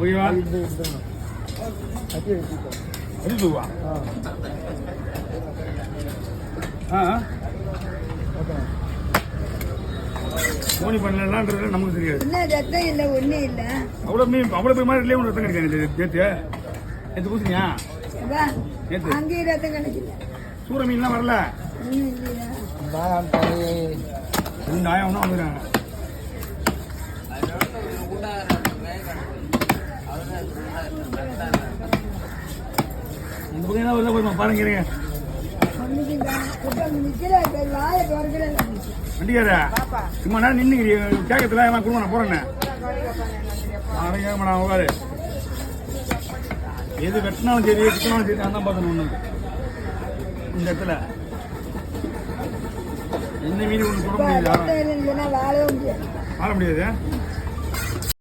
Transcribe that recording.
ஓகேவா? அடிச்சுவா? போனி பண்ணலான்றது நமக்கு தெரியாது. ரத்தம் இல்லை, ஒன்றும் இல்லை. அவ்வளோ போய் மாதிரி இல்லையே ரத்தம் கிடைக்காது. நேற்று பூசினியா? நேற்று அங்கேயும் ரத்தம் கிடைக்கல. சூற மீன்லாம் வரல. நாயம் ஒன்றும் வந்துடுறாங்க. இந்த பக்கம் தான் வருதா பாருங்க. வண்டிக்கார சும்மா நேரம் நின்று கேட்கறதுல குடும்பம் நான் போறேன்னு கேட்க மாட்டான். உட்காரு எது வெட்டினாலும் சரி கிட்டினாலும் சரி நான் தான் பார்த்தேன். ஒன்று இந்த இடத்துல எந்த மீன் ஒன்று சொல்ல முடியாது. ஆட முடியாது.